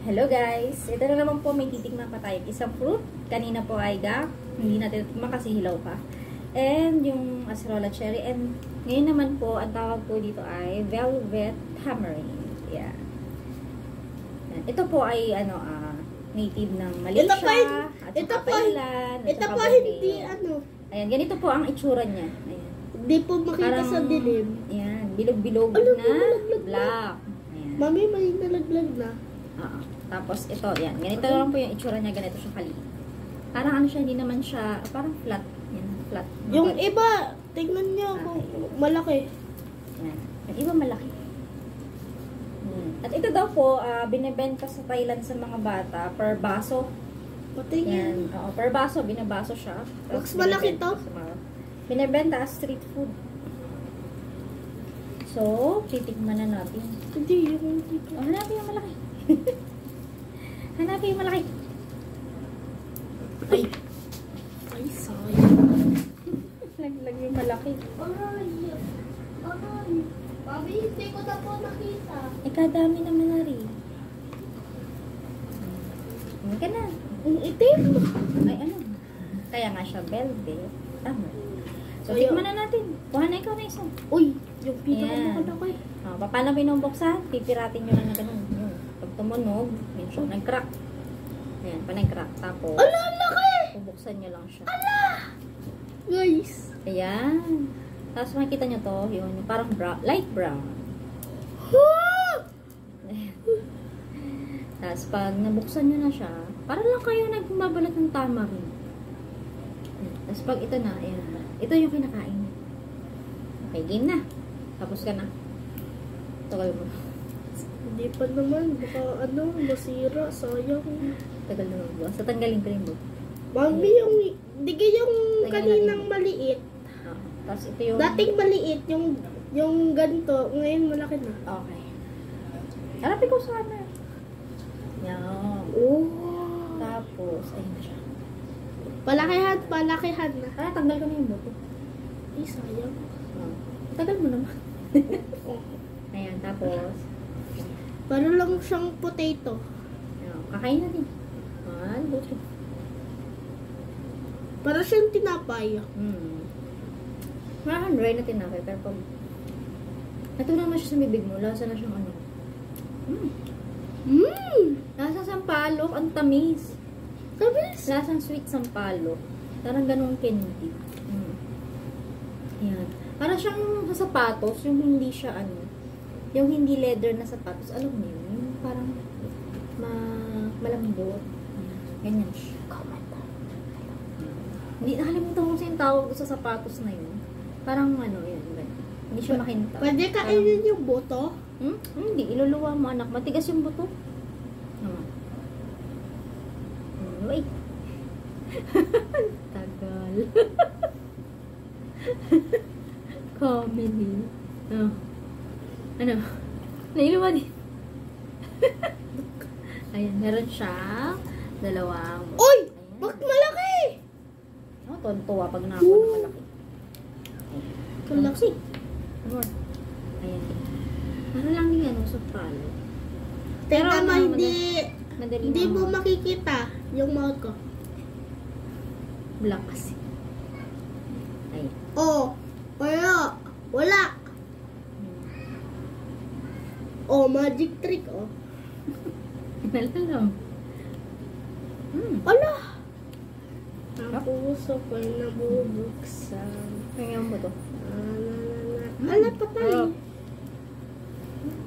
Hello guys! Ito na naman po, may titignan pa tayo. Isang fruit. Kanina po ay hindi natin titignan kasi hilaw pa. And yung acerola cherry. And ngayon naman po, ang tawag po dito ay velvet tamarind. Yeah. Ito po ay native ng Malaysia. Ito po hindi Ayan, ganito po ang itsura niya. Ayan. Hindi po makita sa dilim. Ayan, bilog-bilog na black. Ayan. Mami, may nalaglag na. Tapos ito, yan. Ganito lang po yung itsura niya, ganito siya kaliit. Parang ano siya, hindi naman siya, parang flat. Yan, flat. Yung iba, tingnan niyo kung malaki. Yan. Yung iba malaki. At ito daw po, binibenta sa Thailand sa mga bata per baso. Yan. Oo, per baso, binabaso siya. Mas malaki to? Binibenta as street food. So, titigman na natin. Hindi, yung dito. Hanapin yung malaki. Hanapin yung malaki. Ay, sayang. Laglag yung malaki. Aray. Mami, hindi ko na po nakita. Kadami naman na rin. Hindi ka na. Ang itim. Ay, ano? Kaya nga siya, velvet. Tama. So, tikman na natin. Kuha na ikaw na isa. Uy, yung pinaka-malaki. Paano binubuksan? Pipiratin nyo lang na ganun. Pag tumunog, yun siya. Nag-crack. Ayan, pa nag-crack. Tapos, ala, laki! bubuksan nyo lang siya. Ala! Guys. Ayan. Tapos makikita nyo to, yun, parang brown, light brown. Ayan. Tapos pag nabuksan nyo na siya, parang lang kayo nagbabalat ng tamarind. Tapos pag ito na, ayan. Ito yung kinakain. Okay, game na. Tapos ka na. Tagal mo. Hindi pa naman. Baka masira. Sayang. Tagal naman ba? Sa tanggalin ko rin mo. Mami, digay yung kaninang maliit. Tapos ito yung... Dating maliit, yung ganito. Ngayon malaki na. Okay. Harapin ko sana. Yan. Oh. Tapos, ayun na siya. Palakihan na. Tanggal ko na yung buto. Ay, sayang. Tagal mo naman. Ayan, tapos... Para lang siyang potato. Ayan, kakain natin. 1, 2, 3. Para siyang tinapay. Parang dry na tinapay, pero pag... Natunaw na siya sa bibig mo, lasa na siyang ano. Lasa sampalok, ang tamis. Tamis? Lasang sweet sampalok. Parang ganun candy. Ayan. Parang siyang sa sapatos, yung hindi siya yung hindi leather na sapatos. Alam mo yun? Yung parang malambot. Ganyan siya. Hindi, nakalimutan ko yung tawag ko sa sapatos na yun. Parang yun. Hindi siya makinta. Pwede kainin yung buto? Hindi, iluluwa mo anak. Matigas yung buto. Wait. Tagal. Comedy. Ano? Nailuwa din. Ayan, meron siyang dalawang. Uy! Bak malaki! Tontuwa pag nakakuha ng malaki. Malaki. More. Ayan. Para lang din sopalo. Pero madali hindi mo makikita yung mouth ko. Black kasi. Ayan. Wala. Magic trick, Nalalam. Ala! Ang puso ko ay nabubuksan. Ngayon mo to. Ala, patay.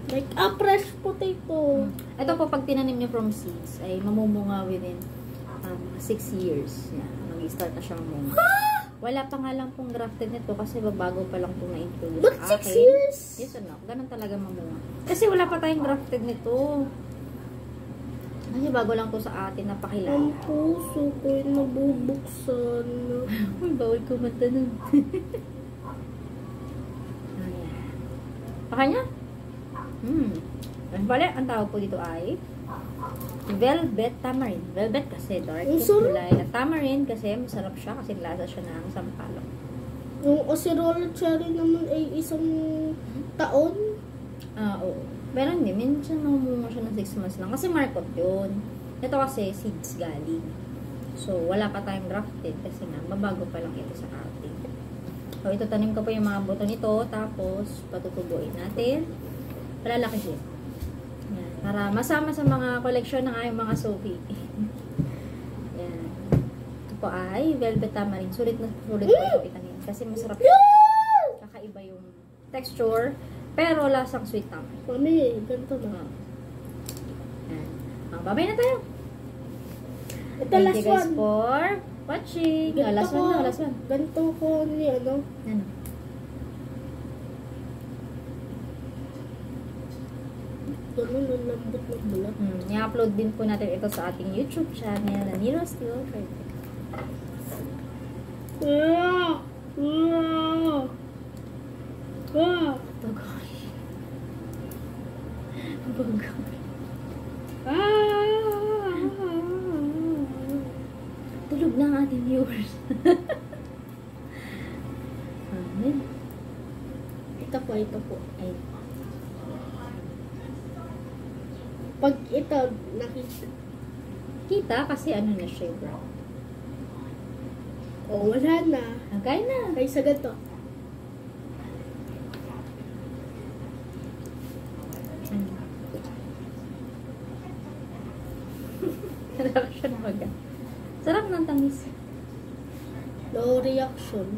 Like a fresh potato. Ito po, pag tinanim niyo from seeds, ay mamumunga within 6 years. Yan. Mag-start na siya mamunga. Wala pa nga lang pong grafted nito kasi bago pa lang itong na-introduce. But 6 years? Yes, ganun talaga mamunga. Kasi wala pa tayong grafted nito. Kasi bago lang to sa atin napakilala. Ang puso ko ay nabubuksan. Uy, bawal kumanta nun. Pakanya? Bale, ang tawag po dito ay velvet tamarind. Velvet kasi dark yung kulay. At tamarind kasi masarap siya kasi lasa siya ng sampalok. Yung acerola cherry naman ay isang taon. Oo. Pero hindi, minsan namumunga siya ng 6 months lang. Kasi markup yun. Ito kasi seeds galing. So, wala pa tayong grafted kasi nga, mabago pa lang ito sa atin. So, ito tanim ko po yung mga buto nito. Tapos, patutubuin natin. Palalaki siya. Yan. Para masama sa mga koleksyon ng ayong mga Sophie. Yan. Ito po ay velvet tamarind. Sulit na sulit po ito itanim. Kasi masarap siya. Kakaiba yung texture. Pero lasang sweet tamarind. Mami, ganito na. Yan. Babay na tayo. Ito, Thank last you guys one. for watching. Last one na, last one. Ganito ko ni ano. Ano? Ganun, ang lambot ng bulat. I-upload din po natin ito sa ating YouTube channel na Nero Steel Perfect. Ah! Ah! Ah! Bagoy. Bagoy. Ah! Tulog na ang ating viewers. Amen. Ito po. Ay, Pag ito, nakita. kita kasi ano na siya, bro. Oh, wala na. Agay na. Kaya sa ganito. Ano? Sarap siya na maga. Sarap ng tamis. No reaction.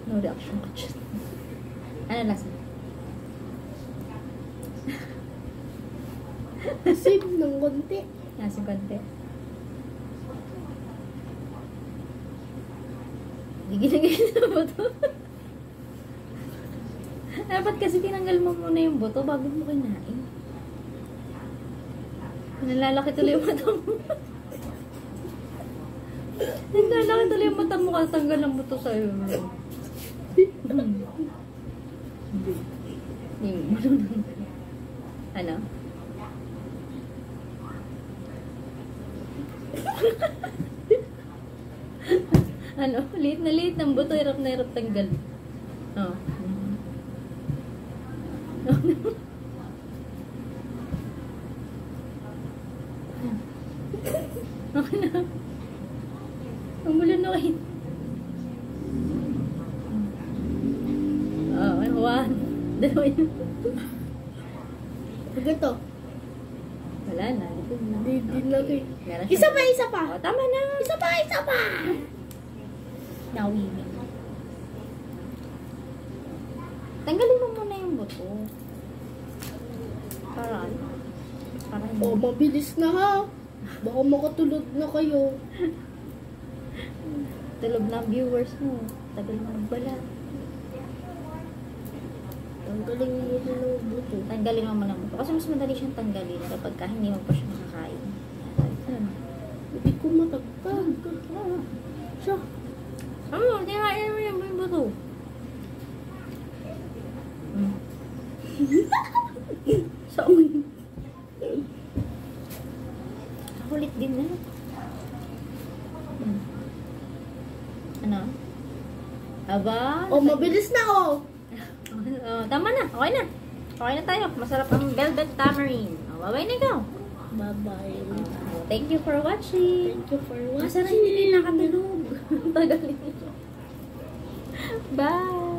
No reaction ko dyan. Ano lasa? Sip ng konti. Nasa konti. Gigil-gigil na buto. Dapat kasi tinanggal mo muna yung buto bago mo kinain. Nalalaki tuloy yung mata mo. Nalalaki tuloy yung mata mo kasi tanggal ang buto sa'yo. Ano? Ano? Liit ng buto, hirap na hirap tanggal. Oh. Okay na. Ang mulo na kayo. One. Dalawa yun. Pag ito. Wala na. Di lagi. Meron Isa siyang- pa. Oh, tama na. Isa pa. Nawili. Tanggalin mo muna yung buto. Para ano? Para Oh, mabilis na ha. Baka makatulog na kayo. tulog na ang viewers mo. Tagal mo magbalat. Tanggalin mo muna ng buto. Tanggalin mo muna ang buto. Kasi mas madali siyang tanggalin kapag hindi mo pa siya makakain. Hindi ko matagtag. Siya. Ano? Tinahain mo yung buto. So, kulit din na. Ano? Aba? Oh, mabilis na oh. Oh, tama na. Okay na. Okay na tayo. Masarap ang velvet tamarind. Oh, bye-bye na ikaw. Bye-bye. Oh, thank you for watching. Thank you for watching. Masarap hindi kayo nakatulog. Tagalin. Bye.